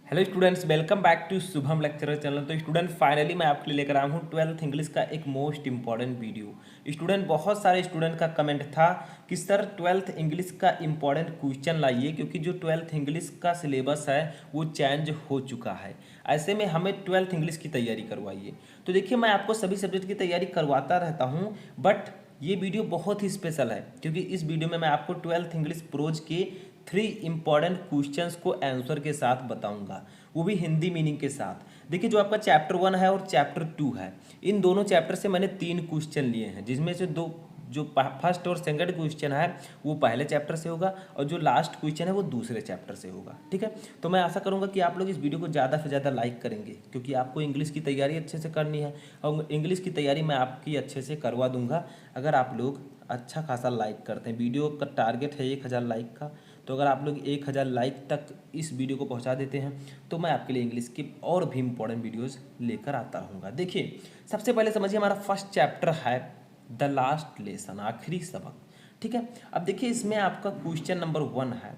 Hello students, welcome back to Shubham lecturer channel. तो student finally मैं आपके लिए लेकर आया हूँ 12th इंग्लिश का एक मोस्ट इंपॉर्टेंट वीडियो। स्टूडेंट बहुत सारे स्टूडेंट का कमेंट था कि सर 12th इंग्लिश का इंपॉर्टेंट क्वेश्चन लाइए, क्योंकि जो 12th इंग्लिश का सिलेबस है वो चेंज हो चुका है। ऐसे में हमें 12th इंग्लिश की तैयारी करवाइए। तो देखिए, मैं आपको सभी सब्जेक्ट की तैयारी करवाता रहता हूँ, बट ये वीडियो बहुत ही स्पेशल है, क्योंकि इस वीडियो में मैं आपको 12th इंग्लिश प्रोज के 3 इंपॉर्टेंट क्वेश्चंस को आंसर के साथ बताऊंगा, वो भी हिंदी मीनिंग के साथ। देखिए, जो आपका चैप्टर 1 है और चैप्टर 2 है, इन दोनों चैप्टर से मैंने 3 क्वेश्चन लिए हैं, जिसमें से दो जो फर्स्ट और सेकंड क्वेश्चन है वो पहले चैप्टर से होगा, और जो लास्ट क्वेश्चन है वो दूसरे चैप्टर से होगा। ठीक है, तो मैं आशा करूंगा कि आप लोग इस वीडियो को ज़्यादा से ज़्यादा लाइक करेंगे, क्योंकि आपको इंग्लिश की तैयारी अच्छे से करनी है, और इंग्लिश की तैयारी मैं आपकी अच्छे से करवा दूंगा अगर आप लोग अच्छा खासा लाइक करते हैं। वीडियो का टारगेट है 1000 लाइक का, तो अगर आप लोग 1000 लाइक तक इस वीडियो को पहुंचा देते हैं तो मैं आपके लिए इंग्लिश की और भी इंपॉर्टेंट वीडियोस लेकर आता रहूँगा। देखिए, सबसे पहले समझिए, हमारा फर्स्ट चैप्टर है द लास्ट लेसन, आखिरी सबक। ठीक है, अब देखिए, इसमें आपका क्वेश्चन नंबर 1 है,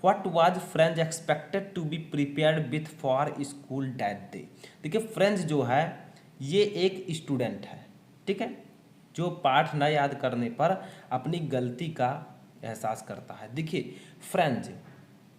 what was French expected to be prepared with for school that day. देखिए, फ्रेंच जो है ये एक स्टूडेंट है, ठीक है, जो पाठ न याद करने पर अपनी गलती का एहसास करता है। देखिए, फ्रेंच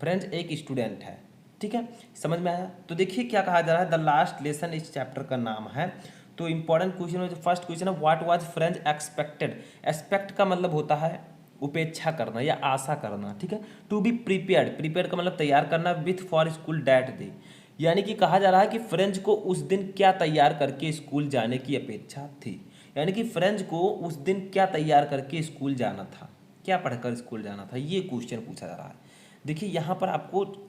फ्रेंच एक स्टूडेंट है, ठीक है, समझ में आया। तो देखिए क्या कहा जा रहा है, द लास्ट लेसन इस चैप्टर का नाम है। तो इंपॉर्टेंट क्वेश्चन में जो फर्स्ट क्वेश्चन है, what was French expected. Expect का मतलब होता है उपेक्षा करना या आशा करना, ठीक है। टू बी प्रिपेयर्ड, प्रिपेयर्ड का मतलब तैयार करना, with for school that day, यानी कि कहा जा रहा है कि फ्रेंच को उस दिन क्या तैयार करके स्कूल जाने की अपेक्षा थी। यानी कि फ्रेंच को उस दिन क्या तैयार करके स्कूल जाना था, क्या पढ़कर स्कूल जाना था, ये क्वेश्चन पूछा जा रहा है। देखिए, यहाँ पर आपको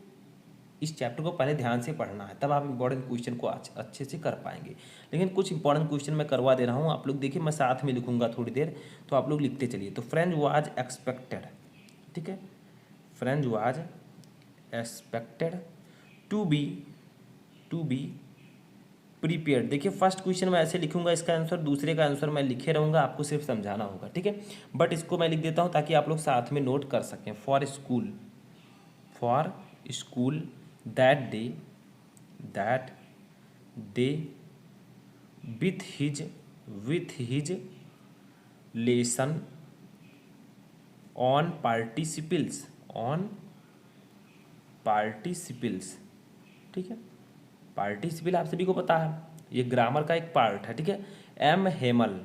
इस चैप्टर को पहले ध्यान से पढ़ना है, तब आप इंपॉर्टेंट क्वेश्चन को अच्छे से कर पाएंगे। लेकिन कुछ इंपॉर्टेंट क्वेश्चन मैं करवा दे रहा हूँ, आप लोग देखिए, मैं साथ में लिखूंगा थोड़ी देर, तो आप लोग लिखते चलिए। तो फ्रेंच वाज एक्सपेक्टेड, ठीक है, French was expected to be prepared. देखिए, फर्स्ट क्वेश्चन मैं ऐसे लिखूंगा इसका आंसर, दूसरे का आंसर मैं लिखे रहूँगा, आपको सिर्फ समझाना होगा, ठीक है। बट इसको मैं लिख देता हूँ ताकि आप लोग साथ में नोट कर सकें। For school that day with his lesson on participles, ठीक है। पार्टिसिपल आप सभी को पता है, ये ग्रामर का एक पार्ट है, ठीक है। एम हेमल,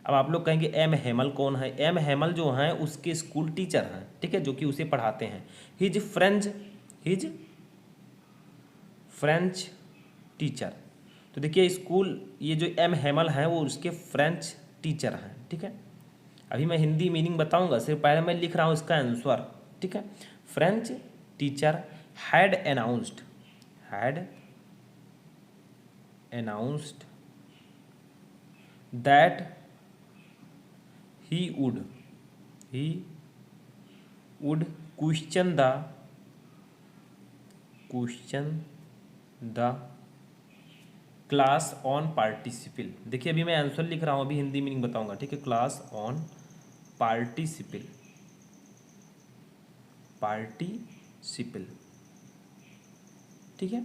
अब आप लोग कहेंगे एम हेमल कौन है। एम हेमल जो हैं उसके स्कूल टीचर हैं, ठीक है, जो कि उसे पढ़ाते हैं। His French teacher. तो देखिए, स्कूल, ये जो एम हेमल हैं वो उसके फ्रेंच टीचर हैं, ठीक है। अभी मैं हिंदी मीनिंग बताऊंगा, सिर्फ पहले मैं लिख रहा हूँ इसका आंसर, ठीक है। French teacher had announced that he would question the class on participle. देखिए, अभी मैं आंसर लिख रहा हूँ, अभी हिंदी मीनिंग बताऊंगा, ठीक है। क्लास ऑन पार्टिसिपल, ठीक है।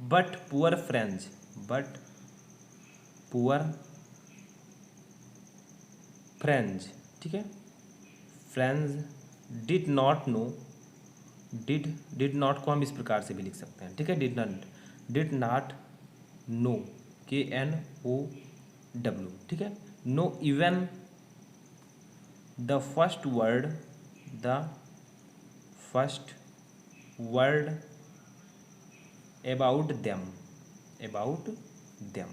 बट पुअर फ्रेंच, ठीक है, French did not know, did not को हम इस प्रकार से भी लिख सकते हैं, ठीक है। डिड नॉट नो, KNOW, ठीक है। No even the first word about them.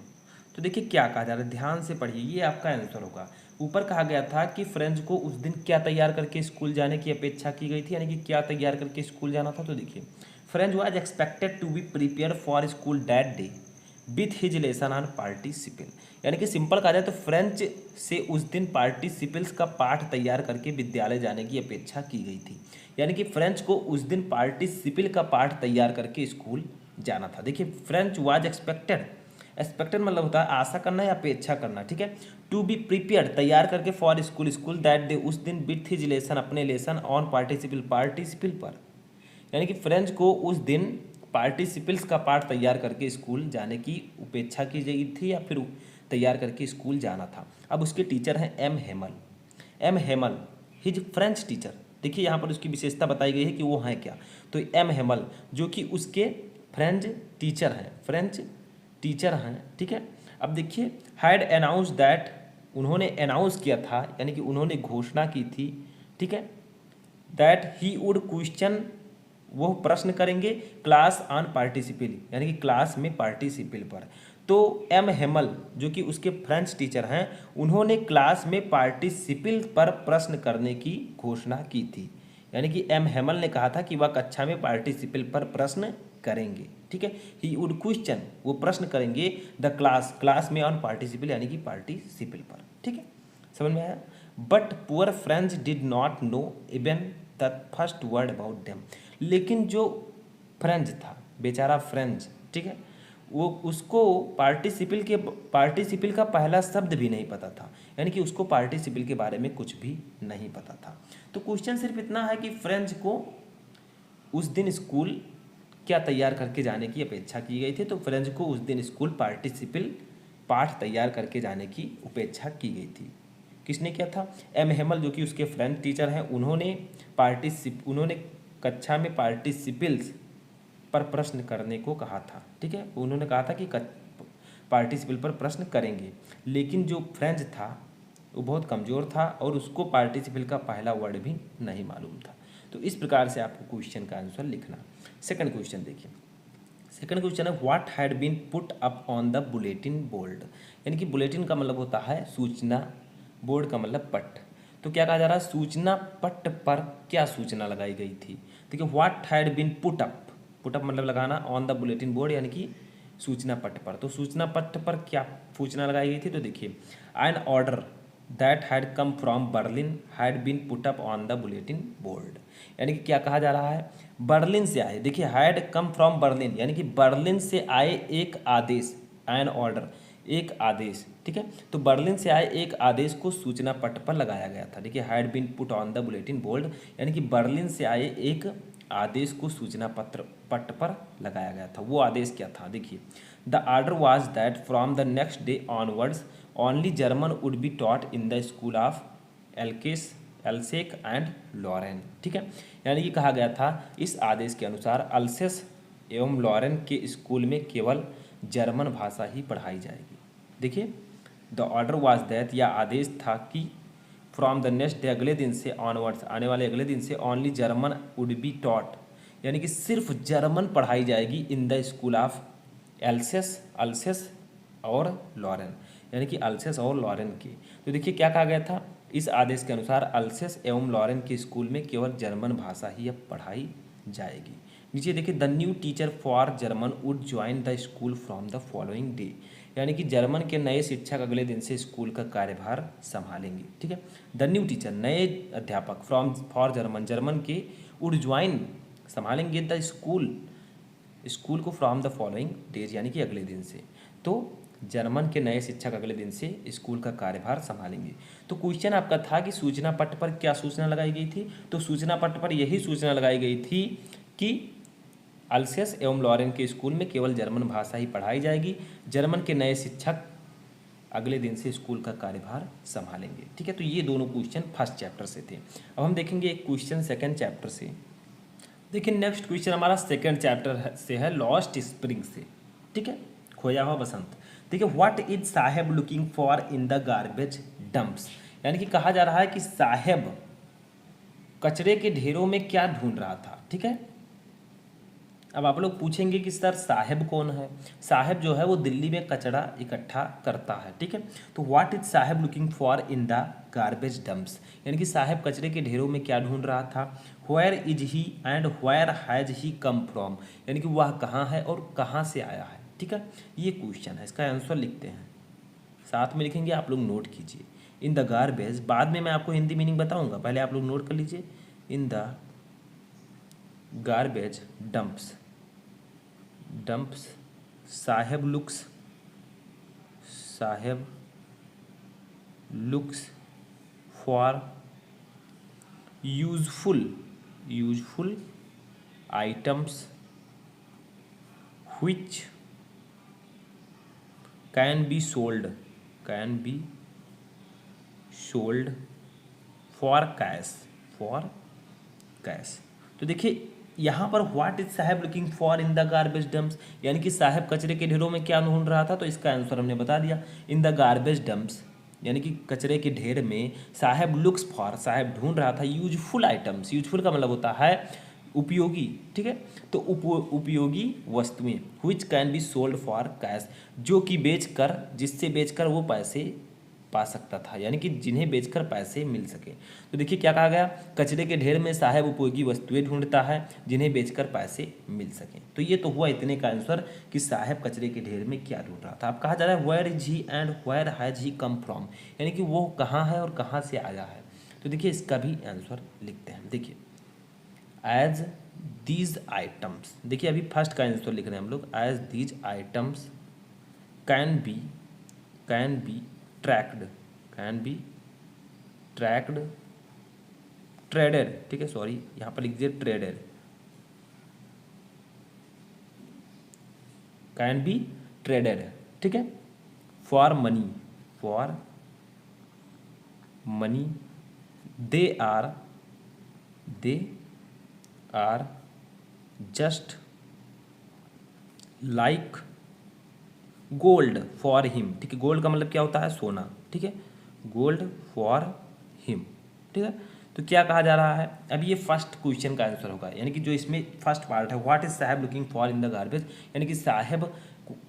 तो देखिए क्या कहा जा रहा है, ध्यान से पढ़िए, ये आपका आंसर होगा। ऊपर कहा गया था कि फ्रेंच को उस दिन क्या तैयार करके स्कूल जाने की अपेक्षा की गई थी, यानी कि क्या तैयार करके स्कूल जाना था। तो देखिए, French was expected to be prepare for school that day with his lesson on participle, यानी कि सिंपल कहा जाए तो फ्रेंच से उस दिन पार्टिसिपल्स का पाठ तैयार करके विद्यालय जाने की अपेक्षा की गई थी। यानी कि फ्रेंच को उस दिन पार्टिसिपल का पाठ तैयार करके स्कूल जाना था। देखिए, फ्रेंच वाज एक्सपेक्टेड मतलब होता है आशा करना या अपेक्षा करना, ठीक है। टू बी प्रिपेयर्ड तैयार करके, फॉर स्कूल दैट डे उस दिन, विथ हिज लेसन अपने लेसन, ऑन पार्टिसिपल पर, यानी कि फ्रेंच को उस दिन पार्टिसिपल्स का पार्ट तैयार करके स्कूल जाने की उपेक्षा की गई थी या फिर तैयार करके स्कूल जाना था। अब उसके टीचर हैं M Hamel. M Hamel his French teacher. देखिए यहाँ पर उसकी विशेषता बताई गई है कि वो हैं क्या। तो एम हेमल जो कि उसके फ्रेंच टीचर हैं, फ्रेंच टीचर हैं, ठीक है। अब देखिए हैड अनाउंस दैट, उन्होंने अनाउंस किया था यानी कि उन्होंने घोषणा की थी, ठीक है, दैट ही वुड क्वेश्चन, वो प्रश्न करेंगे क्लास ऑन पार्टिसिपल, यानी कि क्लास में पार्टिसिपल पर। तो एम हेमल जो कि उसके फ्रेंच टीचर हैं, उन्होंने क्लास में पार्टिसिपल पर प्रश्न करने की घोषणा की थी। यानी कि एम हेमल ने कहा था कि वह कक्षा में पार्टिसिपल पर प्रश्न करेंगे, ठीक है। ही वुड क्वेश्चन, वो प्रश्न करेंगे द क्लास, क्लास में ऑन पार्टिसिपल यानी कि पार्टिसिपल पर, ठीक है। समझ में आया। But poor French did not know even the first word about them. लेकिन जो फ्रेंच था, बेचारा फ्रेंच, ठीक है, वो उसको पार्टिसिपल का पहला शब्द भी नहीं पता था, यानी कि उसको पार्टिसिपल के बारे में कुछ भी नहीं पता था। तो क्वेश्चन सिर्फ इतना है कि फ्रेंच को उस दिन स्कूल क्या तैयार करके जाने की अपेक्षा की गई थी। तो फ्रेंच को उस दिन स्कूल पार्टिसिपल पाठ तैयार करके जाने की अपेक्षा की गई थी। किसने किया था? एम हेमल जो कि उसके फ्रेंच टीचर हैं, उन्होंने कक्षा में पार्टिसिपल्स पर प्रश्न करने को कहा था, ठीक है। उन्होंने कहा था कि पार्टिसिपल पर प्रश्न करेंगे, लेकिन जो फ्रेंच था वो बहुत कमज़ोर था और उसको पार्टिसिपल का पहला वर्ड भी नहीं मालूम था। तो इस प्रकार से आपको क्वेश्चन का आंसर लिखना। सेकंड क्वेश्चन देखिए। सेकंड क्वेश्चन है what had been put up on the bulletin board. यानी कि बुलेटिन का मतलब होता है सूचना, बोर्ड का मतलब पट। तो क्या कहा जा रहा है? सूचना पट पर क्या सूचना लगाई गई थी। देखिए what had been put up, put up मतलब लगाना, ऑन द बुलेटिन बोर्ड यानी कि सूचना पट पर। तो सूचना पट पर क्या सूचना लगाई गई थी? तो देखिए an order that had come from Berlin had been put up on the bulletin board. यानी कि क्या कहा जा रहा है? बर्लिन से आए, देखिए हैड कम फ्रॉम बर्लिन यानी कि बर्लिन से आए एक आदेश, एन ऑर्डर एक आदेश, ठीक है। तो बर्लिन से आए एक आदेश को सूचना पट पर लगाया गया था। देखिए had been put on the bulletin board यानी कि बर्लिन से आए एक आदेश को सूचना पट पर लगाया गया था। वो आदेश क्या था? देखिए the order was that from the next day onwards only German would be taught in the school of Alsace and Lorraine, ठीक है। यानी कि कहा गया था इस आदेश के अनुसार अल्सेस एवं लॉरेन के स्कूल में केवल जर्मन भाषा ही पढ़ाई जाएगी। देखिए द ऑर्डर वाज दैट, या आदेश था कि फ्रॉम द नेक्स्ट डे, अगले दिन से ऑनवर्ड्स, आने वाले अगले दिन से only German would be taught यानी कि सिर्फ जर्मन पढ़ाई जाएगी इन द स्कूल ऑफ अल्सेस और लॉरेन, यानी कि अल्सेस और लॉरेन के। तो देखिए क्या कहा गया था? इस आदेश के अनुसार अल्सेस एवं लॉरेन के स्कूल में केवल जर्मन भाषा ही अब पढ़ाई जाएगी। नीचे देखिए the new teacher for German would join the school from the following day, यानी कि जर्मन के नए शिक्षक अगले दिन से स्कूल का कार्यभार संभालेंगे, ठीक है। द न्यू टीचर नए अध्यापक फॉर जर्मन के वुड ज्वाइन संभालेंगे द स्कूल को फ्रॉम द फॉलोइंग डेज यानी कि अगले दिन से। तो जर्मन के नए शिक्षक अगले दिन से स्कूल का कार्यभार संभालेंगे। तो क्वेश्चन आपका था कि सूचना पट पर क्या सूचना लगाई गई थी। तो सूचना पट पर यही सूचना लगाई गई थी कि अल्सेस एवं लॉरेन के स्कूल में केवल जर्मन भाषा ही पढ़ाई जाएगी, जर्मन के नए शिक्षक अगले दिन से स्कूल का कार्यभार संभालेंगे, ठीक है। तो ये दोनों क्वेश्चन फर्स्ट चैप्टर से थे। अब हम देखेंगे एक क्वेश्चन सेकेंड चैप्टर से। देखिए नेक्स्ट क्वेश्चन हमारा सेकेंड चैप्टर से है लॉस्ट स्प्रिंग से, ठीक है, खोया हुआ बसंत। देखिए what is Saheb looking for in the garbage dumps, यानी कि कहा जा रहा है कि साहेब कचरे के ढेरों में क्या ढूंढ रहा था, ठीक है। अब आप लोग पूछेंगे कि सर साहेब कौन है? साहेब जो है वो दिल्ली में कचरा इकट्ठा करता है, ठीक है। तो what is Saheb looking for in the garbage dumps, यानी कि साहेब कचरे के ढेरों में क्या ढूंढ रहा था। Where is he and where has he come from, यानी कि वह कहाँ है और कहाँ से आया है, ठीक है। ये क्वेश्चन है, इसका आंसर लिखते हैं, साथ में लिखेंगे, आप लोग नोट कीजिए। इन द गार्बेज, बाद में मैं आपको हिंदी मीनिंग बताऊंगा, पहले आप लोग नोट कर लीजिए। In the garbage dumps, Saheb looks for useful items which can be sold for cash। तो देखिए यहाँ पर व्हाट इज साहब looking for in the garbage dumps, यानी कि साहब कचरे के ढेरों में क्या ढूंढ रहा था, तो इसका आंसर हमने बता दिया, इन द गार्बेज डम्प्स, यानी कि कचरे के ढेर में साहब लुक्स फॉर, साहब ढूंढ रहा था यूजफुल आइटम्स। यूजफुल का मतलब होता है उपयोगी, ठीक है। तो उपयोगी वस्तुएं, which can be sold for cash, जो कि बेचकर, जिससे बेचकर वो पैसे पा सकता था, यानी कि जिन्हें बेचकर पैसे मिल सके। तो देखिए क्या कहा गया, कचरे के ढेर में साहब उपयोगी वस्तुएं ढूंढता है जिन्हें बेचकर पैसे मिल सके। तो ये तो हुआ इतने का आंसर कि साहब कचरे के ढेर में क्या ढूंढ रहा था। अब कहा जा रहा है where is he and where has he come from, यानी कि वो कहाँ है और कहाँ से आया है। तो देखिए इसका भी आंसर लिखते हैं। देखिए एज दीज आइटम्स, देखिए अभी फर्स्ट का आंसर लिख रहे हैं हम लोग, as these items can be tracked, traded, ठीक है, सॉरी यहाँ पर लिख दिए ट्रेडेड, कैन बी ट्रेडेड, ठीक है, for money, they are just like gold for him, ठीक है। गोल्ड का मतलब क्या होता है, सोना, ठीक है, गोल्ड फॉर हिम, ठीक है। तो क्या कहा जा रहा है, अब ये फर्स्ट क्वेश्चन का आंसर होगा, यानी कि जो इसमें फर्स्ट पार्ट है, व्हाट इज साहब looking for in the garbage, यानी कि साहब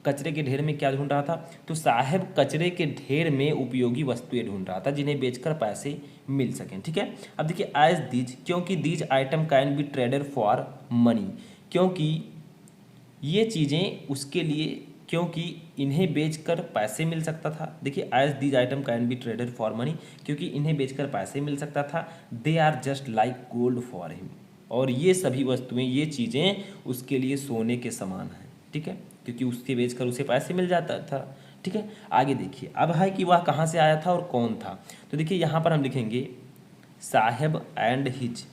कचरे के ढेर में क्या ढूंढ रहा था, तो साहब कचरे के ढेर में उपयोगी वस्तुएं ढूंढ रहा था जिन्हें बेचकर पैसे मिल सकें, ठीक है। अब देखिए एज दीज, क्योंकि these item can be traded for money, क्योंकि ये चीज़ें उसके लिए, क्योंकि इन्हें बेचकर पैसे मिल सकता था। देखिए as these item can be traded for money, क्योंकि इन्हें बेचकर पैसे मिल सकता था। They are just like gold for him, और ये सभी वस्तुएं, ये चीज़ें उसके लिए सोने के समान हैं, ठीक है, क्योंकि उसके बेचकर उसे पैसे मिल जाता था, ठीक है। आगे देखिए अब है कि वह कहाँ से आया था और कौन था। तो देखिए यहाँ पर हम लिखेंगे Saheb and his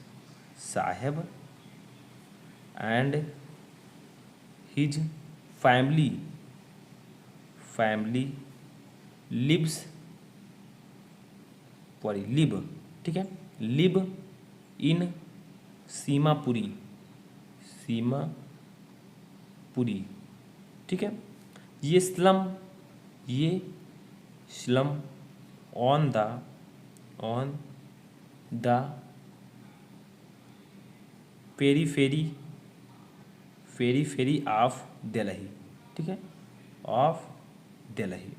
family lives, sorry live, ठीक है, लिव इन सीमापुरी, ठीक है। ये slum on the periphery of Delhi, ठीक है, ऑफ दिल्ली।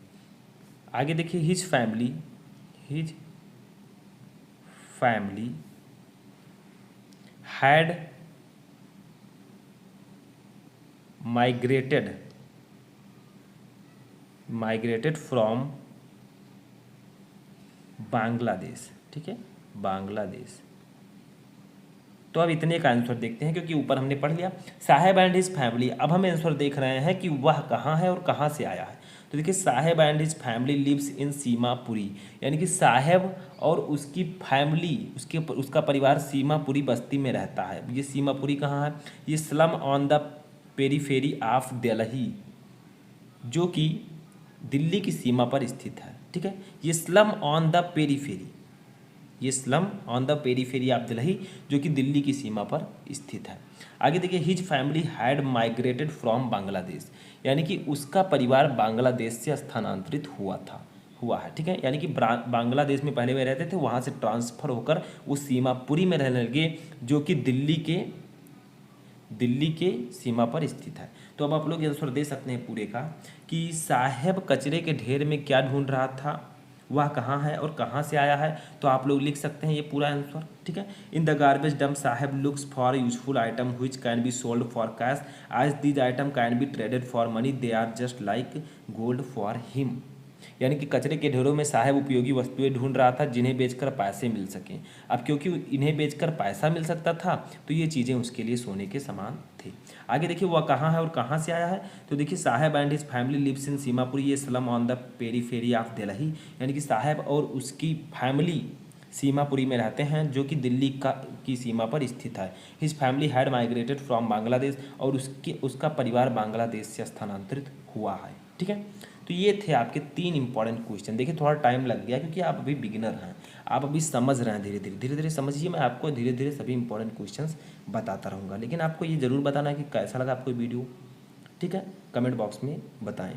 आगे देखिए his family had migrated from Bangladesh, ठीक है, बांग्लादेश। तो अब इतने का आंसर देखते हैं, क्योंकि ऊपर हमने पढ़ लिया साहेब एंड हिज फैमिली। अब हम आंसर देख रहे हैं कि वह कहाँ है और कहाँ से आया है। तो देखिए Saheb and his family lives in Seemapuri, यानी कि साहेब और उसकी फैमिली, उसका परिवार सीमापुरी बस्ती में रहता है। ये सीमापुरी कहाँ है, ये slum on the periphery of Delhi, जो कि दिल्ली की सीमा पर स्थित है, ठीक है। ये slum on the periphery of Delhi, जो कि दिल्ली की सीमा पर स्थित है। आगे देखिए his family had migrated from Bangladesh, यानी कि उसका परिवार बांग्लादेश से स्थानांतरित हुआ है, ठीक है, यानी कि बांग्लादेश में पहले वे रहते थे, वहाँ से ट्रांसफ़र होकर वो सीमापुरी में रहने लगे, जो कि दिल्ली के सीमा पर स्थित है। तो अब आप लोग आंसर दे सकते हैं पूरे का कि साहेब कचरे के ढेर में क्या ढूंढ रहा था, वह कहाँ है और कहाँ से आया है। तो आप लोग लिख सकते हैं ये पूरा आंसर, ठीक है। In the garbage dump Saheb looks for useful item which can be sold for cash, as these item can be traded for money, they are just like gold for him, यानी कि कचरे के ढेरों में साहेब उपयोगी वस्तुएं ढूंढ रहा था जिन्हें बेचकर पैसे मिल सकें। अब क्योंकि इन्हें बेचकर पैसा मिल सकता था, तो ये चीज़ें उसके लिए सोने के समान थे। आगे देखिए वह कहाँ है और कहाँ से आया है। तो देखिए Saheb and his family lives in Seemapuri, ये slum on the periphery of Delhi, यानी कि साहेब और उसकी फैमिली सीमापुरी में रहते हैं, जो कि दिल्ली की सीमा पर स्थित है। His family had migrated from Bangladesh, और उसका परिवार बांग्लादेश से स्थानांतरित हुआ है। ठीक है, तो ये थे आपके 3 इंपॉर्टेंट क्वेश्चन। देखिए थोड़ा टाइम लग गया क्योंकि आप अभी बिगिनर हैं, आप अभी समझ रहे हैं, धीरे धीरे समझिए। मैं आपको धीरे धीरे सभी इंपॉर्टेंट क्वेश्चंस बताता रहूँगा, लेकिन आपको ये ज़रूर बताना है कि कैसा लगा आपको वीडियो। ठीक है, कमेंट बॉक्स में बताएं।